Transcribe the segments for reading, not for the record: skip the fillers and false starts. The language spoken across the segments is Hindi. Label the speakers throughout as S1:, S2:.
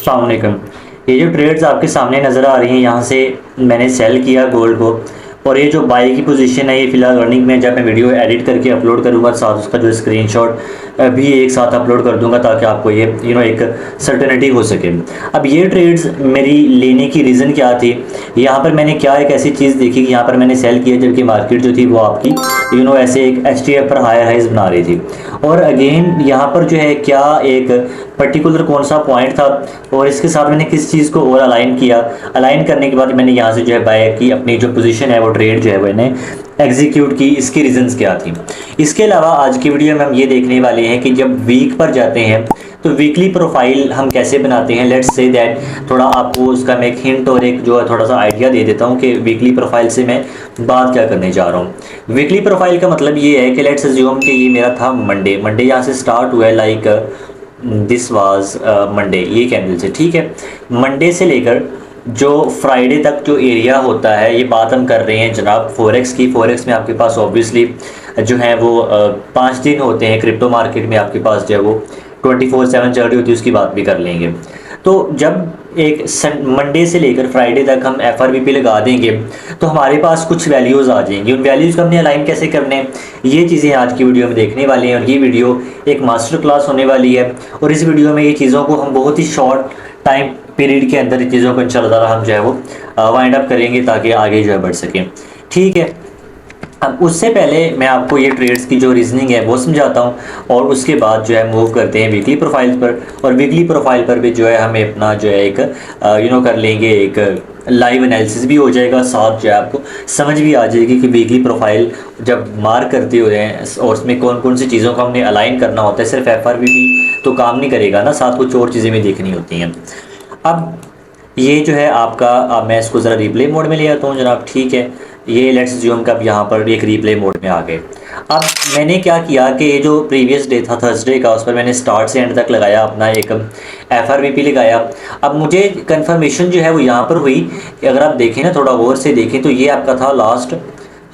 S1: अस्सलाम वालेकुम। ये जो ट्रेड्स आपके सामने नज़र आ रही हैं, यहाँ से मैंने सेल किया गोल्ड को, और ये जो बाई की पोजीशन है ये फ़िलहाल रनिंग में। जब मैं वीडियो एडिट करके अपलोड करूँगा साथ उसका जो स्क्रीनशॉट भी एक साथ अपलोड कर दूंगा, ताकि आपको ये एक सर्टेनिटी हो सके। अब ये ट्रेड्स मेरी लेने की रीज़न क्या थी, यहाँ पर मैंने क्या एक ऐसी चीज़ देखी कि यहाँ पर मैंने सेल किया जबकि मार्केट जो थी वो आपकी ऐसे एक एच पर हायर हाइज बना रही थी। और अगेन यहाँ पर जो है क्या एक पर्टिकुलर कौन सा पॉइंट था, और इसके साथ मैंने किस चीज़ को और अलाइन किया। अलाइन करने के बाद मैंने यहाँ से जो है बाय की, अपनी जो पोजीशन है वो ट्रेड जो है मैंने एग्जीक्यूट की। इसकी रीजंस क्या थी। इसके अलावा आज की वीडियो में हम ये देखने वाले हैं कि जब वीक पर जाते हैं तो वीकली प्रोफाइल हम कैसे बनाते हैं। लेट्स से दैट थोड़ा आपको उसका मैं एक हिंट और एक जो है थोड़ा सा आइडिया दे देता हूँ कि वीकली प्रोफाइल से मैं बात क्या करने जा रहा हूँ। वीकली प्रोफाइल का मतलब ये है कि लेट्स अज्यूम कि ये मेरा था मंडे यहाँ से स्टार्ट हुआ है, लाइक दिस वाज मंडे, ये कैंडल से, ठीक है। मंडे से लेकर जो फ्राइडे तक जो एरिया होता है, ये बात हम कर रहे हैं जनाब फॉरेक्स की। फॉरेक्स में आपके पास ऑब्वियसली जो है वो 5 दिन होते हैं। क्रिप्टो मार्केट में आपके पास जो है वो 24/7 चल रही होती है, उसकी बात भी कर लेंगे। तो जब एक मंडे से लेकर फ्राइडे तक हम FRVP लगा देंगे तो हमारे पास कुछ वैल्यूज़ आ जाएंगी। उन वैल्यूज़ को हमने अलाइन कैसे करने हैं, ये चीज़ें आज की वीडियो में देखने वाले हैं। और ये वीडियो एक मास्टर क्लास होने वाली है, और इस वीडियो में ये चीज़ों को हम बहुत ही शॉर्ट टाइम पीरियड के अंदर चीज़ों को इंशाल्लाह हम जो है वो वाइंड अप करेंगे, ताकि आगे जो है बढ़ सकें, ठीक है। अब उससे पहले मैं आपको ये ट्रेड्स की जो रीजनिंग है वो समझाता हूँ, और उसके बाद जो है मूव करते हैं वीकली प्रोफाइल पर। और वीकली प्रोफाइल पर भी जो है हमें अपना जो है एक कर लेंगे, एक लाइव एनालिसिस भी हो जाएगा, साथ जो है आपको समझ भी आ जाएगी कि वीकली प्रोफाइल जब मार्क करते हो रहे हैं और उसमें कौन कौन सी चीज़ों को हमने अलाइन करना होता है। सिर्फ FRVP तो काम नहीं करेगा ना, साथ कुछ और चीज़ें भी देखनी होती हैं। अब ये जो है आपका, अब मैं इसको ज़रा रिप्ले मोड में ले आता हूँ जनाब, ठीक है। ये लेट्स अज्यूम का अब यहाँ पर एक रिप्ले मोड में आ गए। अब मैंने क्या किया कि ये जो प्रीवियस डे था थर्सडे का, उस पर मैंने स्टार्ट से एंड तक लगाया, अपना एक FRVP लगाया। अब मुझे कंफर्मेशन जो है वो यहाँ पर हुई कि अगर आप देखें ना, थोड़ा गौर से देखें, तो ये आपका था लास्ट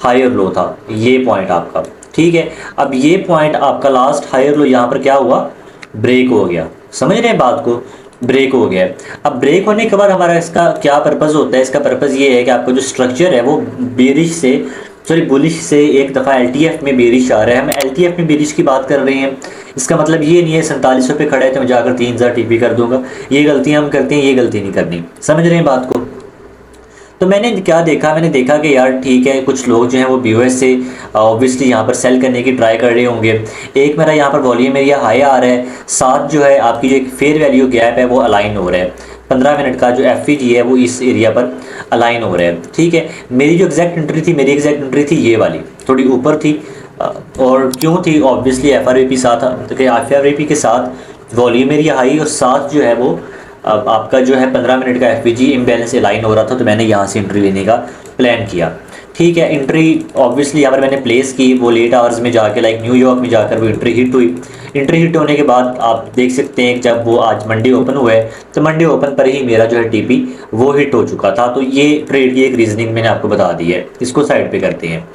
S1: हायर लो था, ये पॉइंट आपका, ठीक है। अब ये पॉइंट आपका लास्ट हायर लो यहाँ पर क्या हुआ, ब्रेक हो गया। समझ रहे हैं बात को, ब्रेक हो गया। अब ब्रेक होने के बाद हमारा इसका क्या पर्पज़ होता है, इसका पर्पज़ ये है कि आपका जो स्ट्रक्चर है वो बेरिश से, सॉरी बुलिश से एक दफ़ा LTF में बेरिश आ रहा है। हम LTF में बेरिश की बात कर रहे हैं, इसका मतलब ये नहीं है 4700 पे खड़ा है तो मैं जाकर 3000 TP कर दूंगा। ये गलतियां हम करते हैं, ये गलती नहीं करनी। समझ रहे हैं बात को। तो मैंने क्या देखा, मैंने देखा कि यार ठीक है, कुछ लोग जो हैं वो BOS से ऑब्वियसली यहाँ पर सेल करने की ट्राई कर रहे होंगे। एक मेरा यहाँ पर वॉल्यूम एरिया हाई आ रहा है, साथ जो है आपकी जो एक फेयर वैल्यू गैप है वो अलाइन हो रहा है। 15 मिनट का जो FVG है वो इस एरिया पर अलाइन हो रहा है, ठीक है। मेरी जो एग्जैक्ट एंट्री थी, मेरी एग्जैक्ट एंट्री थी ये वाली, थोड़ी ऊपर थी। और क्यों थी, ऑब्वियसली FRVP साथ, FRVP के साथ वॉल्यूम एरिया हाई, और साथ जो है वो अब आपका जो है 15 मिनट का FVG इम्बैलेंस लाइन हो रहा था। तो मैंने यहाँ से एंट्री लेने का प्लान किया, ठीक है। एंट्री ऑब्वियसली यहाँ पर मैंने प्लेस की, वो लेट आवर्स में जाके, लाइक न्यूयॉर्क में जाकर वो एंट्री हिट हुई। एंट्री हिट होने के बाद आप देख सकते हैं जब वो आज मंडे ओपन हुआ है, तो मंडे ओपन पर ही मेरा जो है TP वो हिट हो चुका था। तो ये ट्रेड की एक रीजनिंग मैंने आपको बता दी है, इसको साइड पे करते हैं।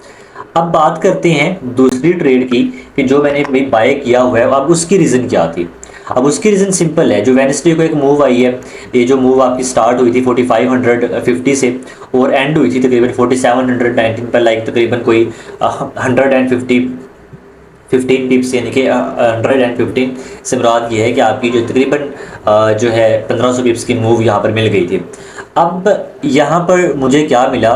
S1: अब बात करते हैं दूसरी ट्रेड की कि जो मैंने बाय किया हुआ है, अब उसकी रीज़न क्या थी। अब उसकी रीज़न सिंपल है, जो वेडनेसडे को एक मूव आई है, ये जो मूव आपकी स्टार्ट हुई थी 4550 से और एंड हुई थी तकरीबन 4719 पर, लाइक तकरीबन कोई 15 टिप्स, यानी कि 115 से मुराद ये है कि आपकी जो तकरीबन जो है 1500 पिप्स की मूव यहाँ पर मिल गई थी। अब यहाँ पर मुझे क्या मिला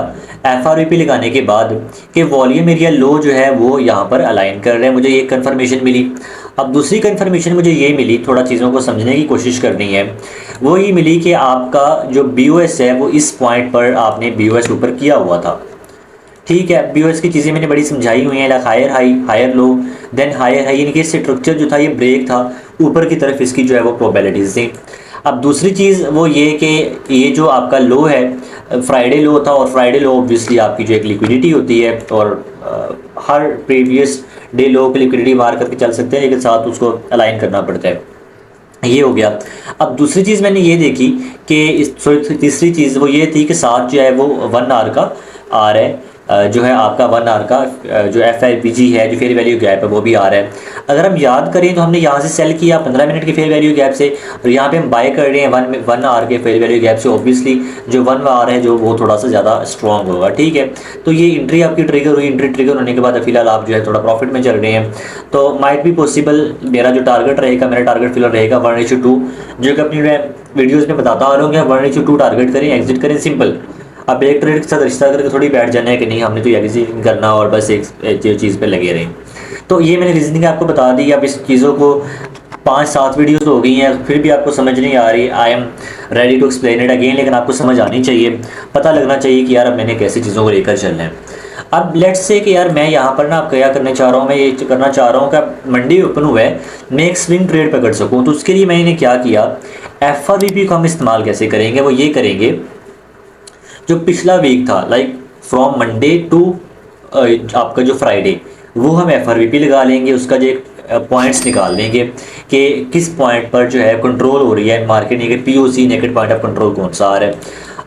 S1: FRVP लगाने के बाद, कि वॉल्यूम एरिया लो जो है वो यहाँ पर अलाइन कर रहे हैं, मुझे ये कंफर्मेशन मिली। अब दूसरी कंफर्मेशन मुझे ये मिली, थोड़ा चीज़ों को समझने की कोशिश करनी है, वो ये मिली कि आपका जो BOS है वो इस पॉइंट पर आपने BOS ऊपर किया हुआ था, ठीक है। BOS की चीज़ें मैंने बड़ी समझाई हुई हैं, like higher high, higher low, then higher high, यानी कि स्ट्रक्चर जो था ये ब्रेक था, ऊपर की तरफ इसकी जो है वो प्रोबेबिलिटीज़ थी। अब दूसरी चीज़ वो ये कि ये जो आपका लो है फ्राइडे लो था, और फ्राइडे लो ऑब्वियसली आपकी जो एक लिक्विडिटी होती है, और हर प्रीवियस डे लो की लिक्विडिटी मार करके चल सकते हैं, लेकिन साथ उसको अलाइन करना पड़ता है। ये हो गया। अब दूसरी चीज़ मैंने ये देखी कि तीसरी चीज़ वो ये थी कि साथ जो है वो 1 आवर का आ रहा है, जो है आपका 1 आवर का जो FIPG है, जो फेयर वैल्यू गैप है, वो भी आ रहा है। अगर हम याद करें तो हमने यहाँ से सेल किया 15 मिनट के फेयर वैल्यू गैप से, और यहाँ पे हम बाय कर रहे हैं 1 आवर के फेयर वैल्यू गैप से। ऑब्वियसली जो 1 आवर है जो वो थोड़ा सा ज़्यादा स्ट्रॉन्ग होगा, ठीक है। तो ये एंट्री आपकी ट्रिगर हुई, एंट्री ट्रिगर होने के बाद फिलहाल आप जो है थोड़ा प्रॉफिट में चल रहे हैं। तो माइट बी पॉसिबल मेरा जो टारगेट रहेगा, मेरा टारगेट फिलहाल रहेगा 1:2, जो कि अपनी मैं वीडियोज़ में बताता आ रहा हूँ कि 1:2 टारगेट करें, एग्जिट करें, सिंपल। अब एक ट्रेड के साथ रिश्ता करके थोड़ी बैठ जाना है कि नहीं हमने तो एग्जिट करना और बस एक चीज़ पे लगे रहें। तो ये मैंने रीजनिंग आपको बता दी। अब इस चीज़ों को 5-7 वीडियोस हो गई हैं, फिर भी आपको समझ नहीं आ रही। I am ready to explain it again, लेकिन आपको समझ आनी चाहिए, पता लगना चाहिए कि यार अब मैंने कैसी चीज़ों को लेकर चलना है। अब लेट्स से कि यार मैं यहाँ पर ना आप क्या करना चाह रहा हूँ, मैं ये करना चाह रहा हूँ कि मंडी ओपन हुआ है, मैं एक स्विंग ट्रेड पकड़ सकूँ। तो उसके लिए मैंने क्या किया, FRVP को हम इस्तेमाल कैसे करेंगे, वो ये करेंगे जो पिछला वीक था, लाइक फ्रॉम मंडे टू आपका जो फ्राइडे, वो हम FRVP लगा लेंगे, उसका जो एक पॉइंट्स निकाल लेंगे कि किस पॉइंट पर जो है कंट्रोल हो रही है मार्केट, ये POC negative point of control कौन सा आ रहा है।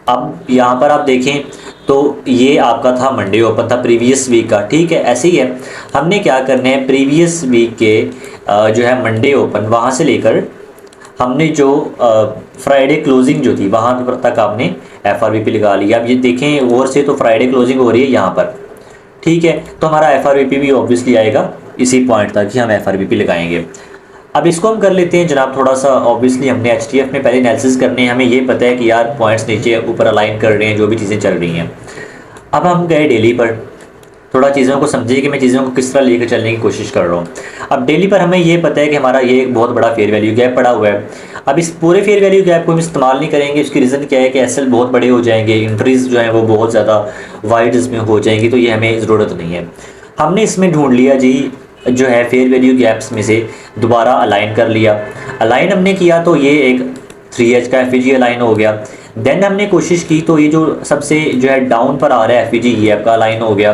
S1: अब यहाँ पर आप देखें तो ये आपका था मंडे ओपन था प्रीवियस वीक का, ठीक है। ऐसे ही है, हमने क्या करना है, प्रीवियस वीक के जो है मंडे ओपन वहाँ से लेकर हमने जो फ्राइडे क्लोजिंग जो थी वहाँ पर तक आपने FRVP लगा लिया। अब ये देखें और से तो फ्राइडे क्लोजिंग हो रही है यहाँ पर, ठीक है। तो हमारा FRVP भी ऑब्वियसली आएगा इसी पॉइंट तक कि हम FRVP लगाएंगे। अब इसको हम कर लेते हैं जनाब थोड़ा सा। ऑब्वियसली हमने HTF में पहले एनालिसिस करने हैं, हमें ये पता है कि यार पॉइंट्स नीचे ऊपर अलाइन कर रहे हैं, जो भी चीज़ें चल रही हैं। अब हम गए डेली पर, थोड़ा चीज़ों को समझिए कि मैं चीज़ों को किस तरह लेकर चलने की कोशिश कर रहा हूँ। अब डेली पर हमें ये पता है कि हमारा ये एक बहुत बड़ा फेयर वैल्यू गैप पड़ा हुआ है। अब इस पूरे फेयर वैल्यू गैप को हम इस्तेमाल नहीं करेंगे, उसकी रीज़न क्या है कि SL बहुत बड़े हो जाएंगे, इंट्रीज जो हैं वो बहुत ज़्यादा वाइड इसमें हो जाएंगी, तो ये हमें ज़रूरत नहीं है। हमने इसमें ढूंढ लिया जी जो है फेयर वैल्यू गैप्स में से दोबारा अलाइन कर लिया। अलाइन हमने किया तो ये एक 3H का FVG अलाइन हो गया। देन हमने कोशिश की तो ये जो सबसे जो है डाउन पर आ रहा है FVG, ये आपका अलाइन हो गया।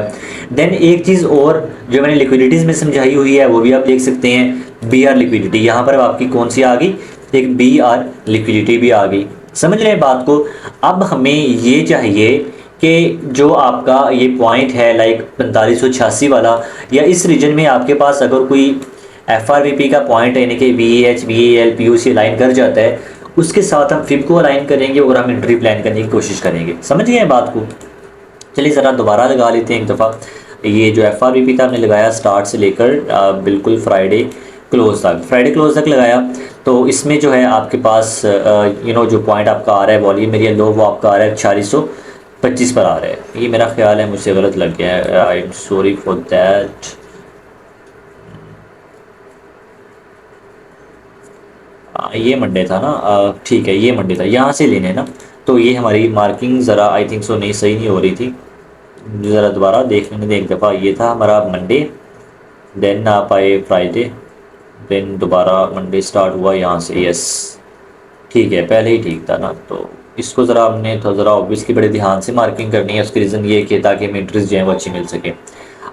S1: देन एक चीज़ और जो मैंने लिक्विडिटीज़ में समझाई हुई है वो भी आप देख सकते हैं, BR लिक्विडिटी, यहाँ पर आपकी कौन सी आ गई, एक BR लिक्विडिटी भी आ गई। समझ रहे हैं बात को। अब हमें ये चाहिए कि जो आपका ये पॉइंट है लाइक 4586 वाला, या इस रीजन में आपके पास अगर कोई FRVP का पॉइंट यानी कि VAH VAL POC अलाइन कर जाता है, उसके साथ हम फिब को अलाइन करेंगे और हम एंट्री प्लान करने की कोशिश करेंगे। समझ गए बात को। चलिए ज़रा दोबारा लगा लेते हैं एक दफ़ा। ये जो FRVP था हमने लगाया स्टार्ट से लेकर बिल्कुल फ्राइडे क्लोज तक लगाया। तो इसमें जो है आपके पास जो पॉइंट आपका आ रहा है वॉल्यूम एरिया लो, वो आपका आ रहा है 4625 पर आ रहा है। ये मेरा ख्याल है मुझसे गलत लग गया है, I am sorry for that. ये मंडे था ना, ठीक है, ये मंडे था, यहाँ से लेने ना। तो ये हमारी मार्किंग ज़रा आई थिंक सो नहीं सही नहीं हो रही थी, ज़रा दोबारा देख लेने दें एक दफ़ा। ये था हमारा मंडे, देन आप आए फ्राइडे, देन दोबारा मंडे स्टार्ट हुआ यहाँ से। यस ठीक है, पहले ही ठीक था ना। तो इसको ज़रा हमने तो ज़रा ऑब्वियसली बड़े ध्यान से मार्किंग करनी है। उसकी रीज़न ये कि ताकि हमें इंटरेस्ट जो है वो अच्छी मिल सके।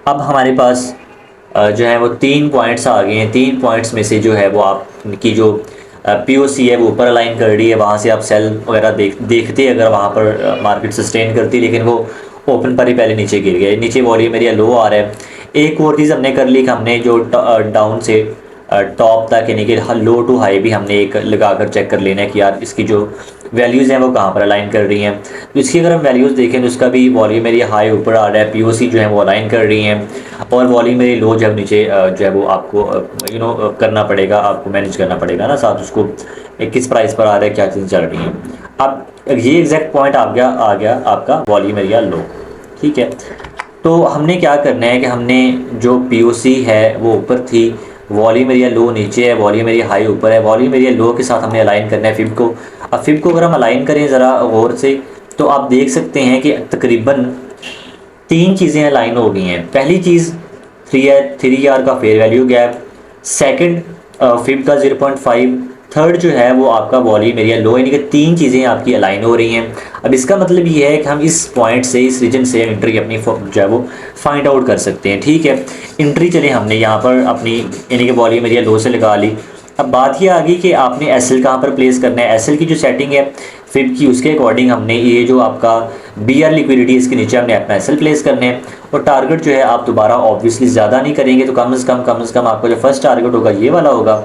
S1: अब हमारे पास जो है वो 3 पॉइंट्स आ गए हैं। 3 पॉइंट्स में से जो है वो आपकी जो POC है वो ऊपर अलाइन कर रही है, वहाँ से आप सेल वगैरह देखते अगर वहाँ पर मार्केट सस्टेन करती, लेकिन वो ओपन पर ही पहले नीचे गिर गया। नीचे वॉल्यूम एरिया लो आ रहा है। एक और चीज़ हमने कर ली कि हमने जो डाउन से टॉप तक यानी कि लो टू हाई भी हमने एक लगा कर चेक कर लेना है कि यार इसकी जो वैल्यूज़ हैं वो कहाँ पर अलाइन कर रही हैं। तो इसकी अगर हम वैल्यूज़ देखें तो इसका भी वॉल्यूम एरिया हाई ऊपर आ रहा है, POC जो है वो अलाइन कर रही हैं, और वॉल्यूम एरिया लो जब नीचे जो है वो आपको करना पड़ेगा, आपको मैनेज करना पड़ेगा ना साथ उसको किस प्राइस पर आ रहा है, क्या चीज़ें चल रही हैं। अब ये एग्जैक्ट पॉइंट आ गया आपका वॉल्यूम एरिया लो, ठीक है। तो हमने क्या करना है कि हमने जो POC है वो ऊपर थी, वॉल्यूम एरिया लो नीचे है, वॉल्यूम एरिया हाई ऊपर है, वॉल्यूम एरिया लो के साथ हमने अलाइन करना है फिब को। अब फिब को अगर हम अलाइन करें ज़रा गौर से तो आप देख सकते हैं कि तकरीबन 3 चीज़ें अलाइन हो गई हैं। पहली चीज़ 3R का fair value gap, second fib का 0.5, थर्ड जो है वो आपका वॉल्यूम एरिया लो, यानी कि 3 चीज़ें आपकी अलाइन हो रही हैं। अब इसका मतलब ये है कि हम इस पॉइंट से, इस रीजन से एंट्री अपनी जो है वो फाइंड आउट कर सकते हैं, ठीक है। एंट्री चले हमने यहाँ पर अपनी यानी कि वॉल्यूम एरिया लो से लगा ली, अब बात ये आ गई कि आपने एसएल कहाँ पर प्लेस करना है। एसएल की जो सेटिंग है फिब की, उसके अकॉर्डिंग हमने ये जो आपका बीआर लिक्विडिटी, इसके नीचे हमने अपना एसएल प्लेस करने हैं। और टारगेट जो है आप दोबारा ऑब्वियसली ज़्यादा नहीं करेंगे, तो कम से कम आपका जो फर्स्ट टारगेट होगा ये वाला होगा।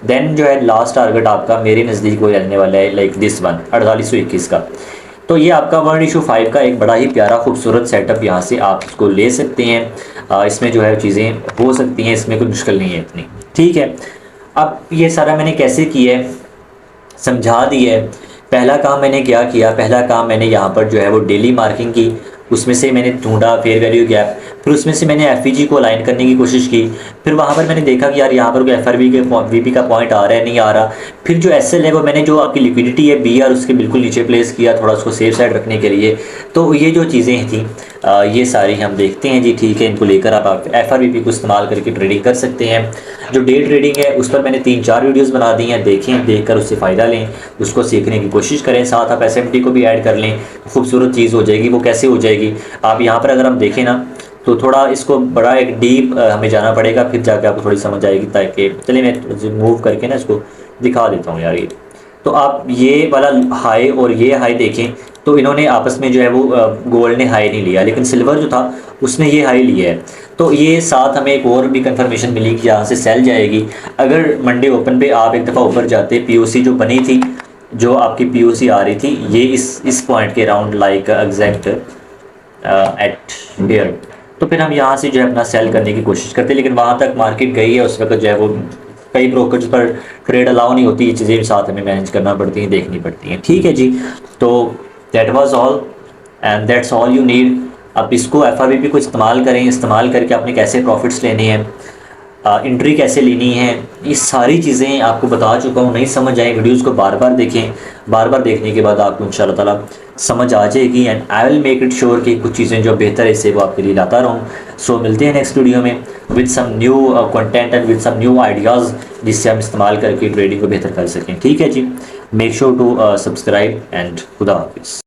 S1: देन जो है लास्ट टारगेट आपका मेरे नज़दीक वो रहने वाला है लाइक दिस वन 4821 का। तो ये आपका 1:5 का एक बड़ा ही प्यारा खूबसूरत सेटअप यहाँ से आप इसको ले सकते हैं। इसमें जो है चीज़ें हो सकती हैं, इसमें कोई मुश्किल नहीं है इतनी, ठीक है। अब ये सारा मैंने कैसे किया है समझा दिया है। पहला काम मैंने क्या किया, पहला काम मैंने यहाँ पर जो है वो डेली मार्किंग की, उसमें से मैंने ढूंढा फेयर वैल्यू गैप, फिर उसमें से मैंने एफ को अलाइन करने की कोशिश की। फिर वहाँ पर मैंने देखा कि यार यहाँ पर कोई एफ के वी का पॉइंट आ रहा है नहीं आ रहा। फिर जो एस है वो मैंने जो आपकी लिक्विडिटी है बी उसके बिल्कुल नीचे प्लेस किया, थोड़ा उसको सेफ साइड रखने के लिए। तो ये जो चीज़ें थी ये सारी हम देखते हैं जी, ठीक है। इनको लेकर आप एफ को इस्तेमाल करके ट्रेडिंग कर सकते हैं। जो डे ट्रेडिंग है उस पर मैंने 3-4 वीडियोस बना दी हैं, देखें, देखकर उससे फ़ायदा लें, उसको सीखने की कोशिश करें। साथ आप SMT को भी ऐड कर लें, खूबसूरत चीज़ हो जाएगी। वो कैसे हो जाएगी, आप यहाँ पर अगर हम देखें ना तो थोड़ा इसको बड़ा एक डीप हमें जाना पड़ेगा, फिर जाकर आपको थोड़ी समझ आएगी। ताकि चलिए मैं मूव करके ना इसको दिखा देता हूँ यार। ये तो आप ये वाला हाई और ये हाई देखें, तो इन्होंने आपस में जो है वो गोल्ड ने हाई नहीं लिया, लेकिन सिल्वर जो था उसने ये हाई लिया है। तो ये साथ हमें एक और भी कंफर्मेशन मिली कि यहाँ से सेल जाएगी। अगर मंडे ओपन पे आप एक दफ़ा ऊपर जाते, पीओसी जो बनी थी, जो आपकी पीओसी आ रही थी ये इस पॉइंट के around like exact eight here, तो फिर हम यहाँ से जो है अपना सेल करने की कोशिश करते, लेकिन वहाँ तक मार्केट गई है। उस वक्त जो है वो कई ब्रोकर्स पर ट्रेड अलाउ नहीं होती, ये चीज़ें साथ हमें मैनेज करना पड़ती हैं, देखनी पड़ती हैं, ठीक है जी। तो that was all and that's all you need. अब इसको एफ को इस्तेमाल करें, इस्तेमाल करके आपने कैसे प्रॉफिट्स लेने हैं, एंट्री कैसे लेनी है, ये सारी चीज़ें आपको बता चुका हूँ। नहीं समझ आए वीडियोज़ को बार बार देखें, बार बार देखने के बाद आपको इंशाल्लाह ताला समझ आ जाएगी। And I will make it sure कि कुछ चीज़ें जो बेहतर है इससे वो आपके लिए लाता रहूँ। सो मिलते हैं नेक्स्ट वीडियो में with some new content and with some new ideas, जिससे हम इस्तेमाल करके ट्रेडिंग को बेहतर कर सकें, ठीक है जी। Make sure to subscribe and खुदा हाफिज़।